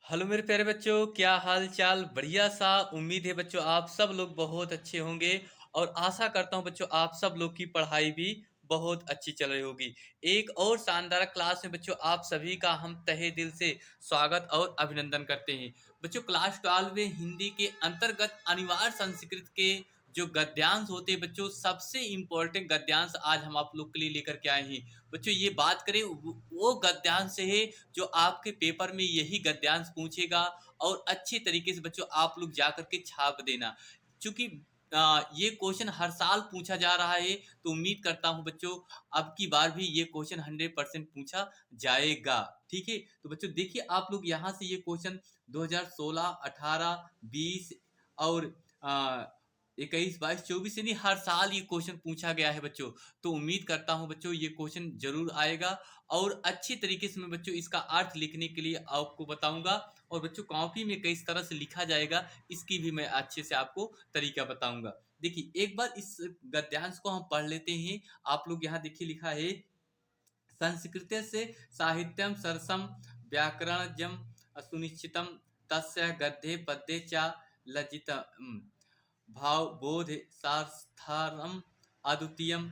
Hello मेरे प्यारे बच्चों, क्या हाल चाल? बढ़िया सा। उम्मीद है बच्चों आप सब लोग बहुत अच्छे होंगे और आशा करता हूं बच्चों आप सब लोग की पढ़ाई भी बहुत अच्छी चल रही होगी। एक और शानदार क्लास में बच्चों आप सभी का हम तहे दिल से स्वागत और अभिनंदन करते हैं। बच्चों क्लास 12 में हिंदी के अंतर्गत अनिवार्य संस्कृत के जो गद्यांश होते हैं बच्चों, सबसे इम्पोर्टेंट गद्यांश आज हम आप लोग के लिए लेकर के आए हैं। बच्चों ये बात करें वो गद्यांश है जो आपके पेपर में यही गद्यांश पूछेगा और अच्छे तरीके से बच्चों आप लोग जा करके छाप देना। चूंकि ये क्वेश्चन हर साल पूछा जा रहा है, तो उम्मीद करता हूं बच्चों अब की बार भी ये क्वेश्चन 100% पूछा जाएगा। ठीक है, तो बच्चों देखिए आप लोग यहाँ से ये क्वेश्चन 2016, 18, 20 और 21, 22, 24 यानी हर साल ये क्वेश्चन पूछा गया है बच्चों। तो उम्मीद करता हूं बच्चों ये क्वेश्चन जरूर आएगा और अच्छी तरीके से मैं बच्चों इसका अर्थ लिखने के लिए आपको बताऊंगा और बच्चों कॉपी में किस तरह से लिखा जाएगा इसकी भी मैं अच्छे से आपको तरीका बताऊंगा। देखिए एक बार इस गद्यांश को हम पढ़ लेते हैं। आप लोग यहाँ देखिए लिखा है, संस्कृत से साहित्यम सरसम व्याकरणजम सुनिश्चितम तस्य गद्ये पद्ये च लज्जितम भाव बोध सार्थारम अद्वितीयम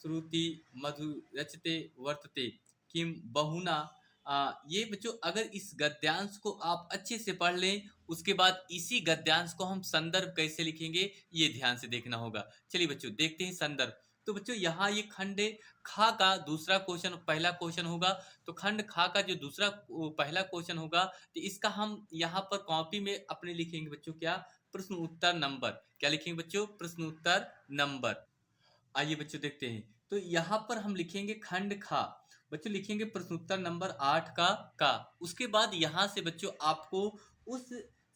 श्रुति मधु रचते वर्तते किम बहुना। ये बच्चों अगर इस गद्यांश को आप अच्छे से पढ़ लें, उसके बाद इसी गद्यांश को हम संदर्भ कैसे लिखेंगे ये ध्यान से देखना होगा। चलिए बच्चों देखते हैं संदर्भ। तो बच्चों यहाँ ये खंड खा का दूसरा क्वेश्चन पहला क्वेश्चन होगा। तो खंड खा का जो दूसरा पहला क्वेश्चन होगा, तो इसका हम यहाँ पर कॉपी में अपने लिखेंगे बच्चों क्या, प्रश्न उत्तर नंबर। क्या लिखेंगे बच्चों? प्रश्न उत्तर नंबर। आइए बच्चों देखते हैं। तो यहाँ पर हम लिखेंगे खंड खा, बच्चों लिखेंगे प्रश्नोत्तर नंबर 8 का। उसके बाद यहाँ से बच्चों आपको उस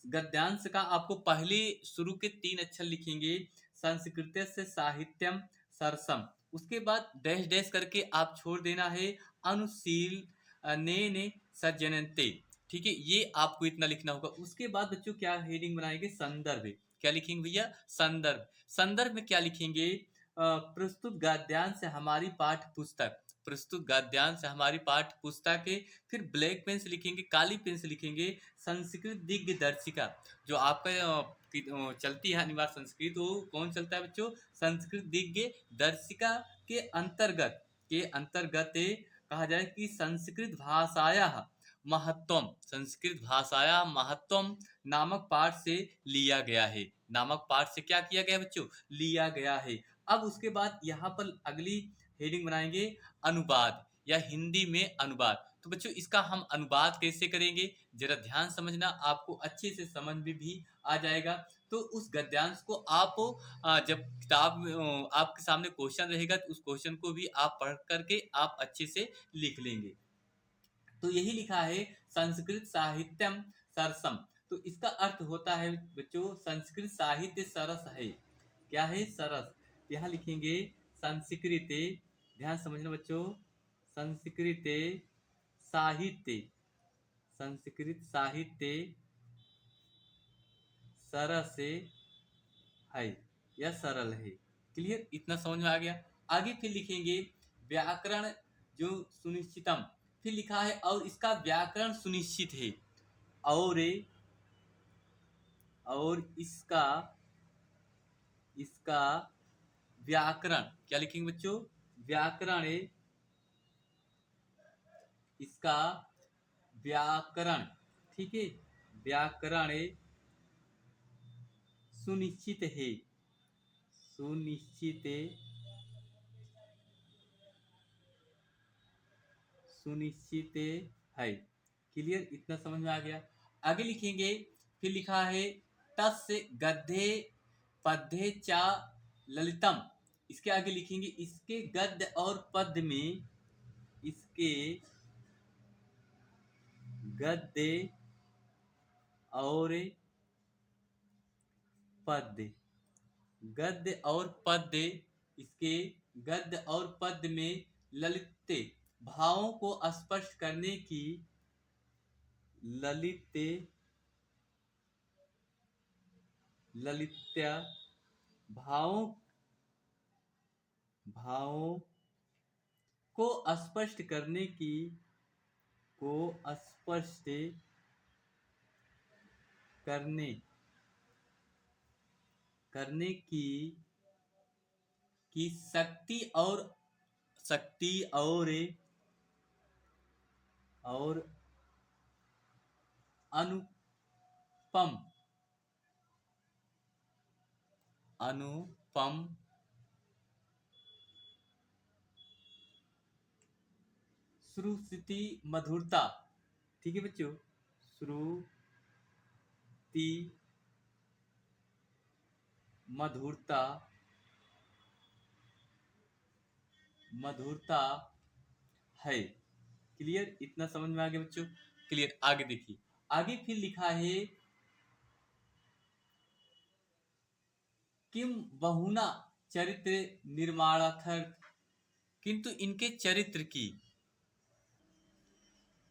गद्यांश का आपको पहले शुरू के 3 अक्षर लिखेंगे, संस्कृत से साहित्यम सरसम। उसके बाद डैश डैश करके आप छोड़ देना है, अनुशील ने सज्जनते। ठीक है, ये आपको इतना लिखना होगा। उसके बाद बच्चों क्या हेडिंग बनाएंगे? संदर्भ। क्या लिखेंगे भैया? संदर्भ। संदर्भ में क्या लिखेंगे? प्रस्तुत गद्यांश हमारी पाठ्य पुस्तक। प्रस्तुत गद्यांश हमारी पाठ्य पुस्तक है। फिर ब्लैक पेन से लिखेंगे, काली पेन से लिखेंगे, संस्कृत दिग्दर्शिका। जो आपका चलती है अनिवार्य संस्कृत, वो कौन चलता है बच्चों? संस्कृत दिग्दर्शिका के अंतर्गत कहा जाए कि संस्कृत भाषाया महत्वम, संस्कृत भाषाया महत्वम नामक पाठ से लिया गया है। नामक पाठ से क्या किया गया बच्चों? लिया गया है। अब उसके बाद यहाँ पर अगली हेडिंग बनाएंगे, अनुवाद या हिंदी में अनुवाद। तो बच्चों इसका हम अनुवाद कैसे करेंगे जरा ध्यान समझना, आपको अच्छे से समझ में भी आ जाएगा। तो उस गद्यांश को आप जब किताब में आपके सामने क्वेश्चन रहेगा तो उस क्वेश्चन को भी आप पढ़ करके आप अच्छे से लिख लेंगे। तो यही लिखा है, संस्कृत साहित्यम सरसम। तो इसका अर्थ होता है बच्चों संस्कृत साहित्य सरस है। क्या है? सरस। यहाँ लिखेंगे संस्कृत, ध्यान समझना बच्चों, संस्कृत साहित्य, संस्कृत साहित्य सरस है या सरल है। क्लियर? इतना समझ में आ गया। आगे फिर लिखेंगे व्याकरण जो सुनिश्चितम। फिर लिखा है और इसका व्याकरण सुनिश्चित है। और और इसका व्याकरण। क्या लिखेंगे बच्चों? व्याकरण। इसका व्याकरण, ठीक है, व्याकरण सुनिश्चित है। सुनिश्चित, सुनिश्चित है। क्लियर? इतना समझ में आ गया। आगे लिखेंगे, फिर लिखा है तस्य गद्ये पद्ये चा ललितम। इसके आगे लिखेंगे इसके गद्य और पद्य में, इसके गद्य और पद्य, गद्य और पद्य, इसके गद्य और पद्य में ललित भावों को स्पष्ट करने की, ललित ललित्य भावों भावों को स्पष्ट करने की, को स्पष्ट करने करने की शक्ति और अनुपम अनुपम श्रुति मधुरता। ठीक है बच्चों, श्रुति मधुरता है। क्लियर? इतना समझ में आ गया बच्चों? क्लियर। आगे देखिए, आगे फिर लिखा है किम बहुना चरित्र निर्माणार्थ, किंतु इनके चरित्र की,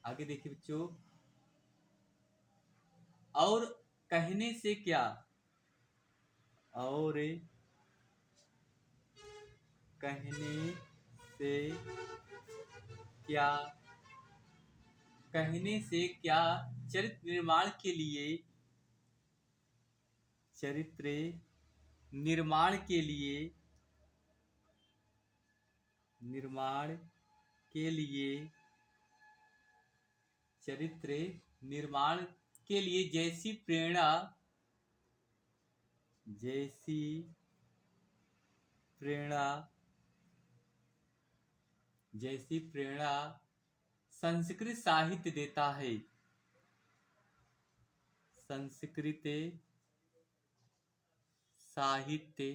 आगे देखिए बच्चों, और कहने से क्या, और कहने से क्या, कहने से क्या चरित्र निर्माण के लिए, चरित्र निर्माण के लिए, निर्माण के लिए, चरित्र निर्माण के लिए जैसी प्रेरणा, जैसी प्रेरणा, जैसी प्रेरणा संस्कृत साहित्य देता है, संस्कृत साहित्य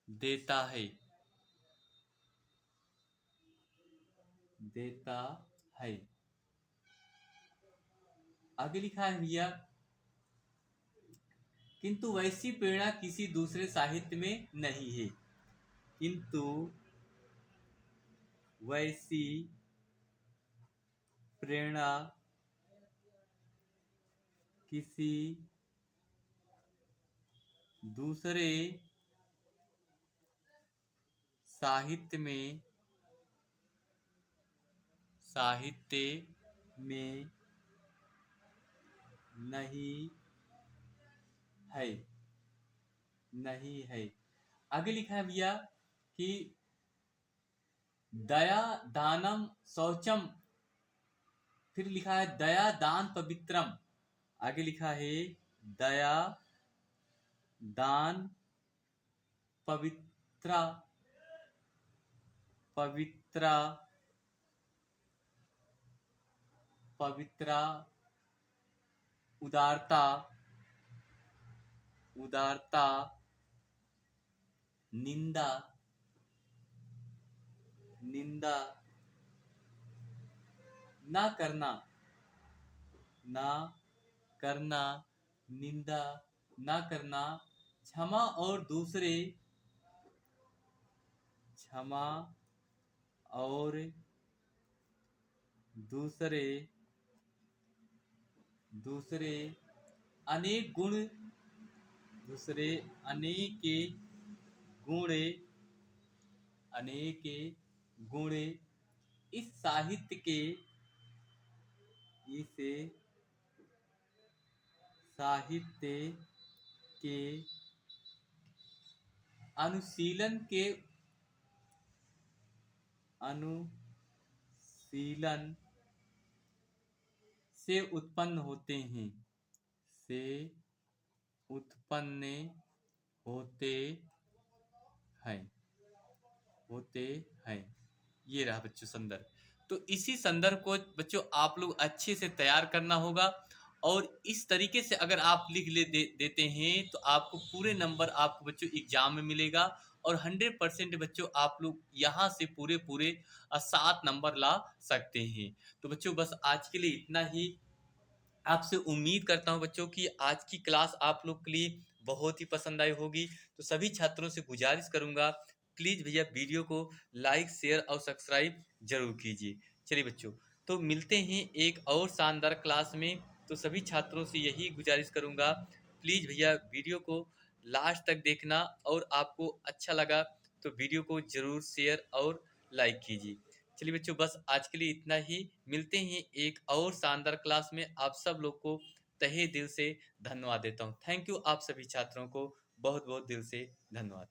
देता है, देता है। आगे लिखा है भैया, किंतु वैसी प्रेरणा किसी दूसरे साहित्य में नहीं है, किंतु वैसी प्रेरणा किसी दूसरे साहित्य में नहीं है, नहीं है। आगे लिखा है भैया कि दया दानम शौचम, फिर लिखा है दया दान पवित्रम। आगे लिखा है दया दान पवित्रा, पवित्रा, पवित्रा, उदारता, उदारता, निंदा, निंदा ना करना, ना करना, निंदा ना करना, क्षमा और दूसरे, क्षमा और दूसरे, दूसरे अनेक गुण, दूसरे अनेक गुण, अनेक गुण इस साहित्य के, इस साहित्य के अनुशीलन के, अनुशीलन से उत्पन्न होते हैं, से उत्पन्न होते हैं, होते हैं। ये रहा बच्चों संदर्भ। तो इसी संदर्भ को बच्चों आप लोग अच्छे से तैयार करना होगा, और इस तरीके से अगर आप लिख देते हैं तो आपको पूरे नंबर आपको बच्चों एग्जाम में मिलेगा, और 100% बच्चों आप लोग यहाँ से पूरे 7 नंबर ला सकते हैं। तो बच्चों बस आज के लिए इतना ही। आपसे उम्मीद करता हूं बच्चों कि आज की क्लास आप लोग के लिए बहुत ही पसंद आई होगी। तो सभी छात्रों से गुजारिश करूंगा, प्लीज भैया वीडियो को लाइक शेयर और सब्सक्राइब जरूर कीजिए। चलिए बच्चों, तो मिलते हैं एक और शानदार क्लास में। तो सभी छात्रों से यही गुजारिश करूंगा, प्लीज भैया वीडियो को लास्ट तक देखना, और आपको अच्छा लगा तो वीडियो को जरूर शेयर और लाइक कीजिए। चलिए बच्चों, बस आज के लिए इतना ही। मिलते हैं एक और शानदार क्लास में। आप सब लोग को तहे दिल से धन्यवाद देता हूँ। थैंक यू आप सभी छात्रों को बहुत-बहुत दिल से धन्यवाद।